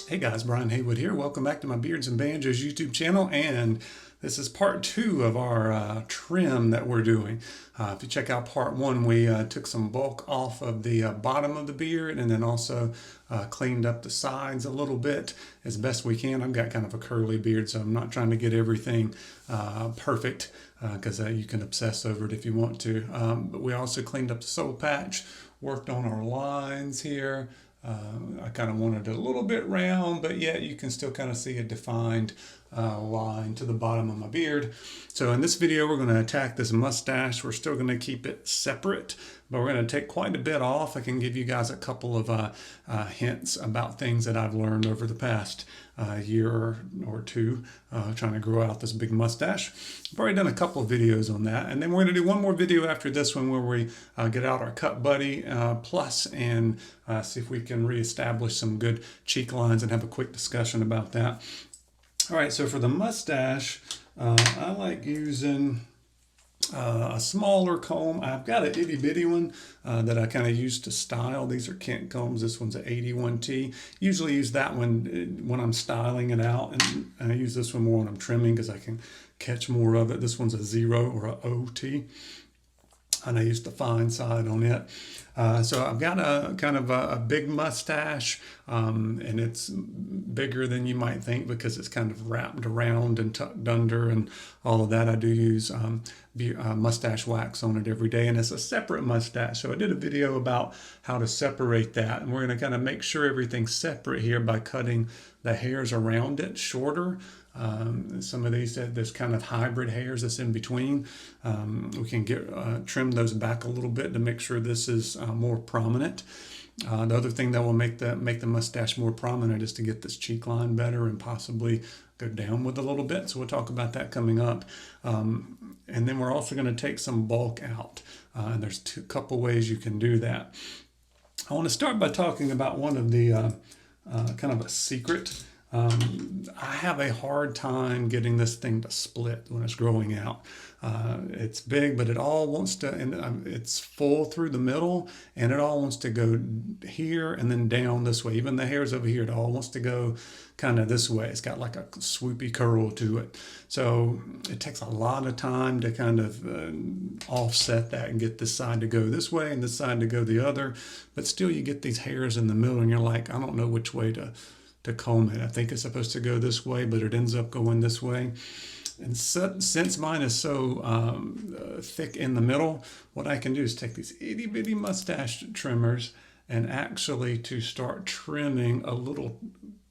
Hey guys, Brian Haywood here. Welcome back to my Beards and Banjos YouTube channel, and this is part 2 of our trim that we're doing. If you check out part 1, we took some bulk off of the bottom of the beard and then also cleaned up the sides a little bit as best we can. I've got kind of a curly beard, so I'm not trying to get everything perfect because you can obsess over it if you want to. But we also cleaned up the soul patch, worked on our lines here. I kind of wanted it a little bit round, but yet you can still kind of see a defined line to the bottom of my beard. So in this video, we're going to attack this mustache. We're still going to keep it separate, but we're going to take quite a bit off. I can give you guys a couple of hints about things that I've learned over the past year or two trying to grow out this big mustache. I've already done a couple of videos on that, and then we're going to do one more video after this one where we get out our Cut Buddy Plus and see if we can reestablish some good cheek lines and have a quick discussion about that. All right, so for the mustache, I like using a smaller comb. I've got an itty bitty one that I kind of use to style. These are Kent combs. This one's an 81T. Usually use that one when I'm styling it out, and I use this one more when I'm trimming because I can catch more of it. This one's a 0 or a OT, and I use the fine side on it. So I've got a kind of a big mustache, and it's bigger than you might think because it's kind of wrapped around and tucked under and all of that. I do use mustache wax on it every day, and it's a separate mustache. So I did a video about how to separate that, and we're going to kind of make sure everything's separate here by cutting the hairs around it shorter. Some of these have this kind of hybrid hairs that's in between. We can trim those back a little bit to make sure this is more prominent. The other thing that will make the mustache more prominent is to get this cheek line better and possibly go down with a little bit. So we'll talk about that coming up. And then we're also going to take some bulk out. And there's a couple ways you can do that. I want to start by talking about one of the kind of a secret. I have a hard time getting this thing to split when it's growing out. It's big, but it all wants to, and it's full through the middle, and it all wants to go here and then down this way. Even the hairs over here, it all wants to go kind of this way. It's got like a swoopy curl to it. So it takes a lot of time to kind of offset that and get this side to go this way and this side to go the other. But still, you get these hairs in the middle, and you're like, I don't know which way to comb it. I think it's supposed to go this way, but it ends up going this way. And since mine is so thick in the middle, what I can do is take these itty bitty mustache trimmers and actually to start trimming a little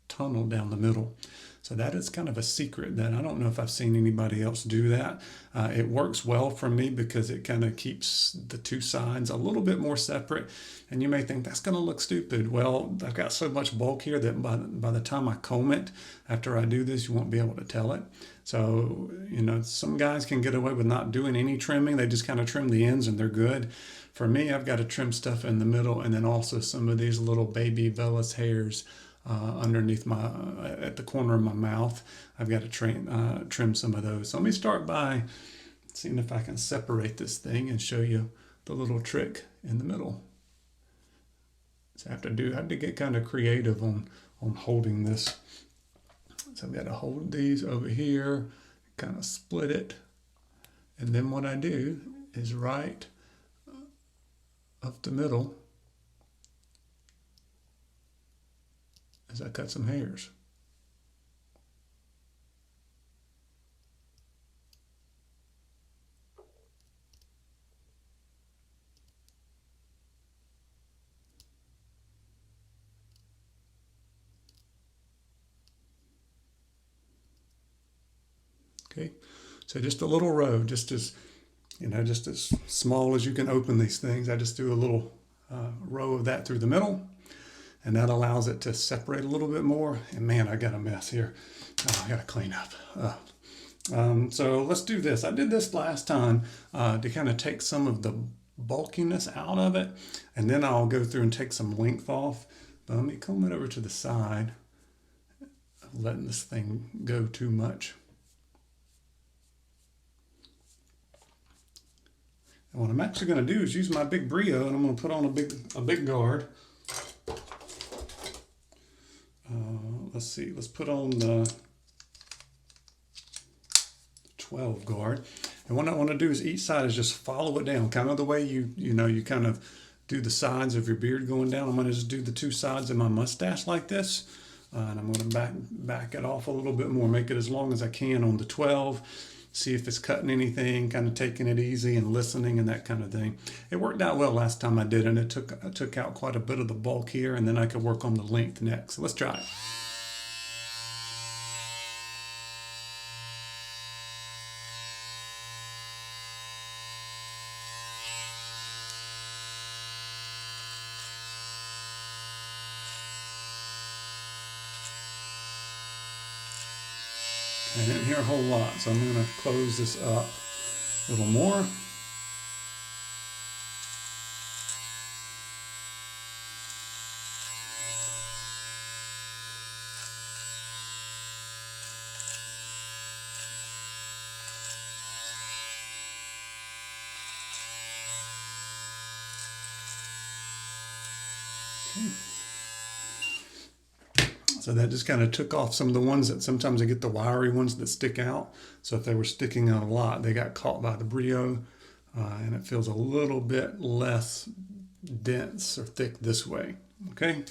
tunnel down the middle. So that is kind of a secret that I don't know if I've seen anybody else do that. It works well for me because it kind of keeps the two sides a little bit more separate. And you may think that's going to look stupid. Well, I've got so much bulk here that by the time I comb it, after I do this, you won't be able to tell it. So, you know, some guys can get away with not doing any trimming. They just kind of trim the ends and they're good. For me, I've got to trim stuff in the middle and then also some of these little baby vellus hairs underneath at the corner of my mouth. I've got to trim some of those. So let me start by seeing if I can separate this thing and show you the little trick in the middle. So I have to get kind of creative on holding this. So I've got to hold these over here, kind of split it. And then what I do is right up the middle as I cut some hairs. Okay, so just a little row, just as small as you can open these things. I just do a little row of that through the middle, and that allows it to separate a little bit more. And man, I got a mess here. Oh, I got to clean up. So let's do this. I did this last time to kind of take some of the bulkiness out of it, and then I'll go through and take some length off. But let me comb it over to the side, letting this thing go too much. And what I'm actually going to do is use my big Brio, and I'm going to put on a big guard. let's see, let's put on the 12 guard. And what I want to do is each side is just follow it down, kind of the way you kind of do the sides of your beard going down. I'm going to just do the two sides of my mustache like this. And I'm going to back it off a little bit more, make it as long as I can on the 12. See if it's cutting anything, kind of taking it easy and listening and that kind of thing. It worked out well last time I did, and it took out quite a bit of the bulk here, and then I could work on the length next. So let's try it. I didn't hear a whole lot, so I'm going to close this up a little more. Okay. So that just kind of took off some of the ones that sometimes I get the wiry ones that stick out. So if they were sticking out a lot, they got caught by the Brio, and it feels a little bit less dense or thick this way. Okay,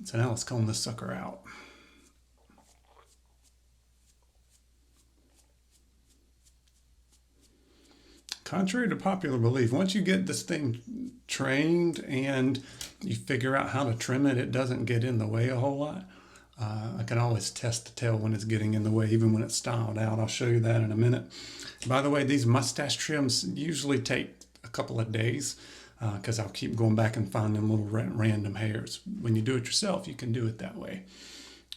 so now let's comb this sucker out. Contrary to popular belief, once you get this thing trained and you figure out how to trim it, it doesn't get in the way a whole lot. I can always test the tail when it's getting in the way, even when it's styled out. I'll show you that in a minute. By the way, these mustache trims usually take a couple of days because I'll keep going back and finding little random hairs. When you do it yourself, you can do it that way.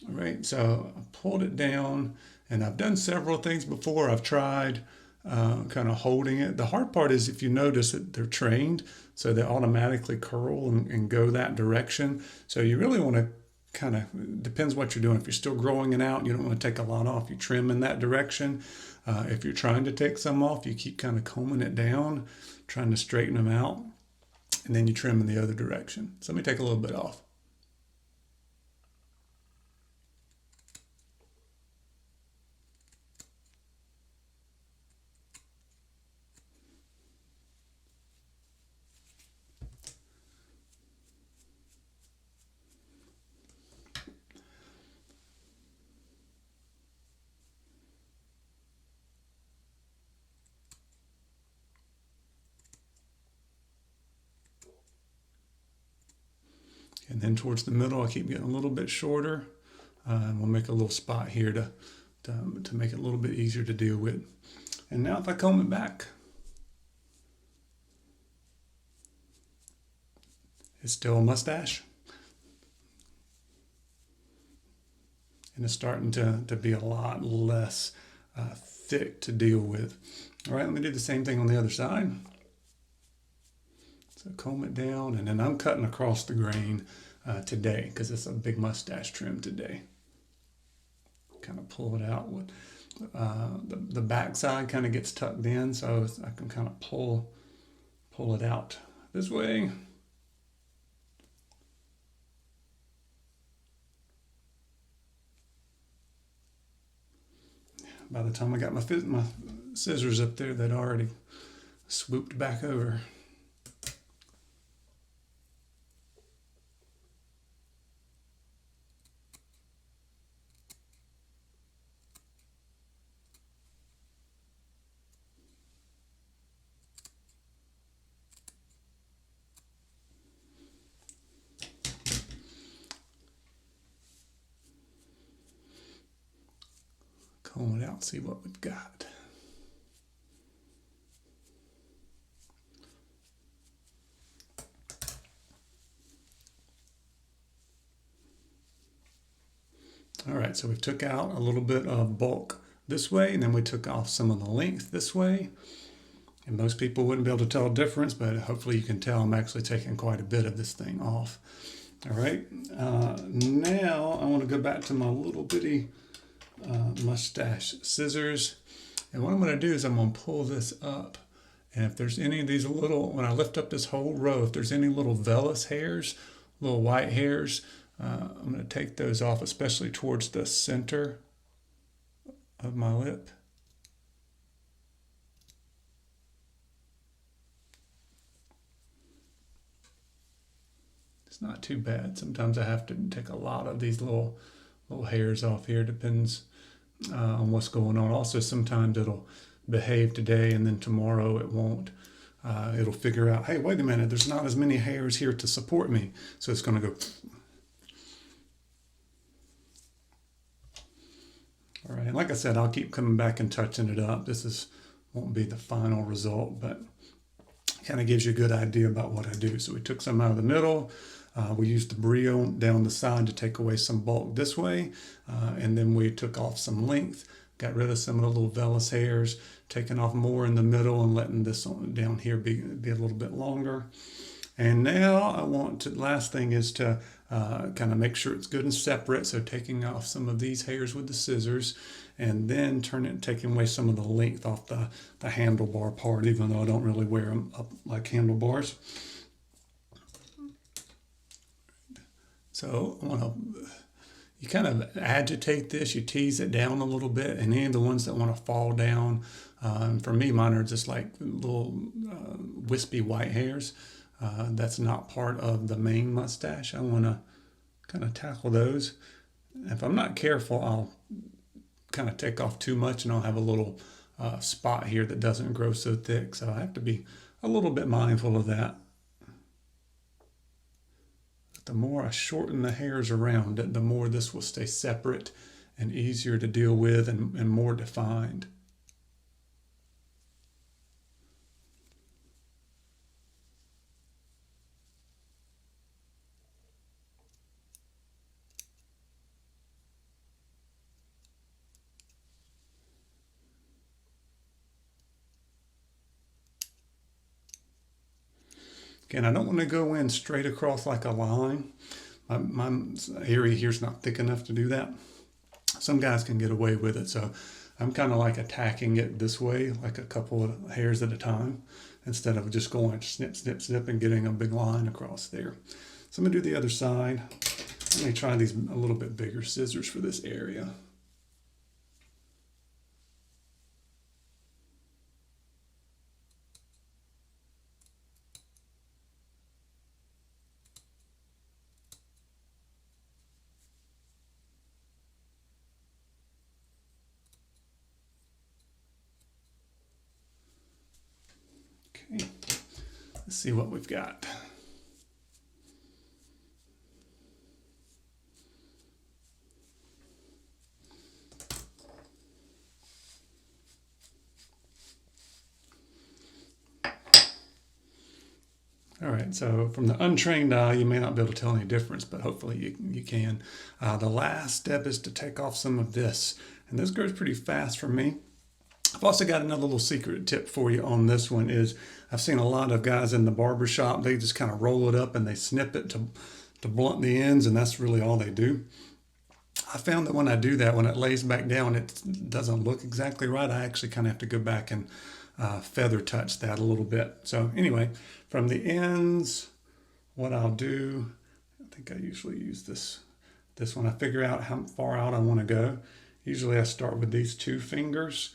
All right, so I pulled it down, and I've done several things before. I've tried kind of holding it. The hard part is if you notice that they're trained, so they automatically curl and go that direction. So you really want to kind of, depends what you're doing. If you're still growing it out, you don't want to take a lot off. You trim in that direction. If you're trying to take some off, you keep kind of combing it down, trying to straighten them out, and then you trim in the other direction. So let me take a little bit off. And then towards the middle, I keep getting a little bit shorter. And we'll make a little spot here to make it a little bit easier to deal with. And now if I comb it back, it's still a mustache. And it's starting to be a lot less thick to deal with. All right, let me do the same thing on the other side. So comb it down, and then I'm cutting across the grain today because it's a big mustache trim today. Kind of pull it out. With, the back side kind of gets tucked in, so I can kind of pull it out this way. By the time I got my scissors up there, they'd already swooped back over. Comb it out, see what we've got. All right, so we took out a little bit of bulk this way, and then we took off some of the length this way. And most people wouldn't be able to tell a difference, but hopefully you can tell I'm actually taking quite a bit of this thing off. All right, now I want to go back to my little bitty mustache scissors, and what I'm going to do is I'm going to pull this up, and if there's any of these little, when I lift up this whole row, if there's any little vellus hairs, little white hairs, I'm going to take those off, especially towards the center of my lip. It's not too bad. Sometimes I have to take a lot of these little hairs off here. Depends on what's going on. Also, sometimes it'll behave today and then tomorrow it won't. It'll figure out, hey, wait a minute, there's not as many hairs here to support me. So it's going to go. All right, and like I said, I'll keep coming back and touching it up. Won't be the final result, but kind of gives you a good idea about what I do. So we took some out of the middle. We used the Brio down the side to take away some bulk this way. And then we took off some length, got rid of some of the little vellus hairs, taking off more in the middle and letting this on down here be a little bit longer. And now I want to, last thing is to kind of make sure it's good and separate. So taking off some of these hairs with the scissors and then taking away some of the length off the handlebar part, even though I don't really wear them up like handlebars. So you kind of agitate this, you tease it down a little bit, and any of the ones that want to fall down, for me, mine are just like little wispy white hairs. That's not part of the main mustache. I want to kind of tackle those. If I'm not careful, I'll kind of take off too much and I'll have a little spot here that doesn't grow so thick. So I have to be a little bit mindful of that. The more I shorten the hairs around it, the more this will stay separate and easier to deal with and more defined. Again, I don't want to go in straight across like a line. My area here's not thick enough to do that. Some guys can get away with it, so I'm kind of like attacking it this way, like a couple of hairs at a time, instead of just going snip, snip, snip and getting a big line across there. So I'm going to do the other side. Let me try these a little bit bigger scissors for this area. Okay, let's see what we've got. All right, so from the untrained eye, you may not be able to tell any difference, but hopefully you can. The last step is to take off some of this, and this grows pretty fast for me. I've also got another little secret tip for you on this one is I've seen a lot of guys in the barber shop, they just kind of roll it up and they snip it to blunt the ends, and that's really all they do. I found that when I do that, when it lays back down, it doesn't look exactly right. I actually kind of have to go back and feather touch that a little bit. So anyway, from the ends, what I'll do, I think I usually use this one. I figure out how far out I want to go. Usually I start with these two fingers,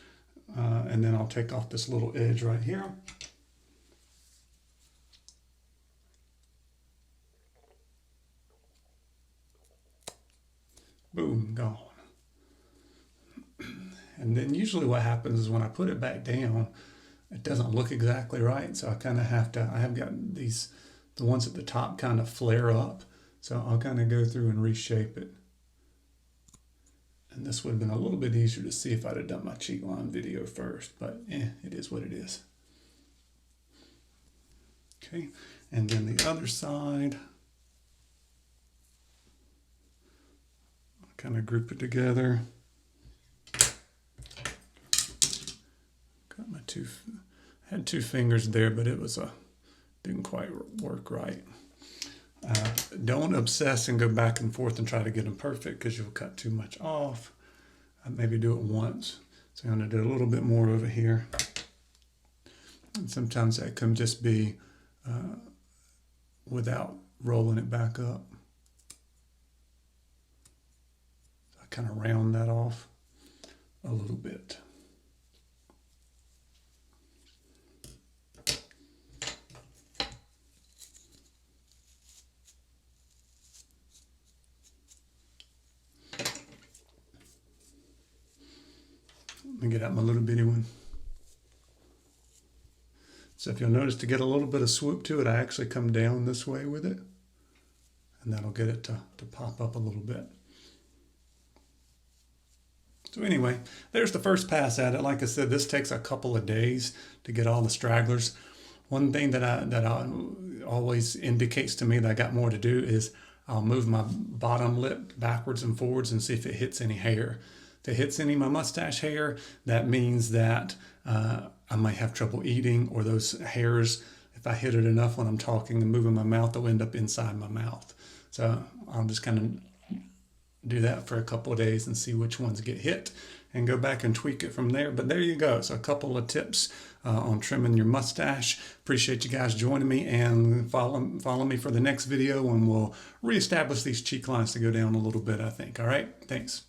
and then I'll take off this little edge right here. Boom, gone. And then usually what happens is when I put it back down, it doesn't look exactly right. So I kind of have to, I have got the ones at the top kind of flare up. So I'll kind of go through and reshape it. And this would have been a little bit easier to see if I'd have done my cheek line video first, but it is what it is. Okay, and then the other side, I'll kind of group it together. Got my I had two fingers there, but it was didn't quite work right. Don't obsess and go back and forth and try to get them perfect because you'll cut too much off. Maybe do it once. So I'm going to do a little bit more over here. And sometimes that can just be without rolling it back up. kind of round that off a little bit. Let me get out my little bitty one. So if you'll notice, to get a little bit of swoop to it, I actually come down this way with it, and that'll get it to pop up a little bit. So anyway, there's the first pass at it. Like I said, this takes a couple of days to get all the stragglers. One thing that I always indicates to me that I got more to do is I'll move my bottom lip backwards and forwards and see if it hits any hair. If it hits any of my mustache hair, that means that I might have trouble eating, or those hairs, if I hit it enough when I'm talking and moving my mouth, they'll end up inside my mouth. So I'll just kind of do that for a couple of days and see which ones get hit and go back and tweak it from there. But there you go. So a couple of tips on trimming your mustache. Appreciate you guys joining me, and follow me for the next video, and we'll reestablish these cheek lines to go down a little bit, I think. All right. Thanks.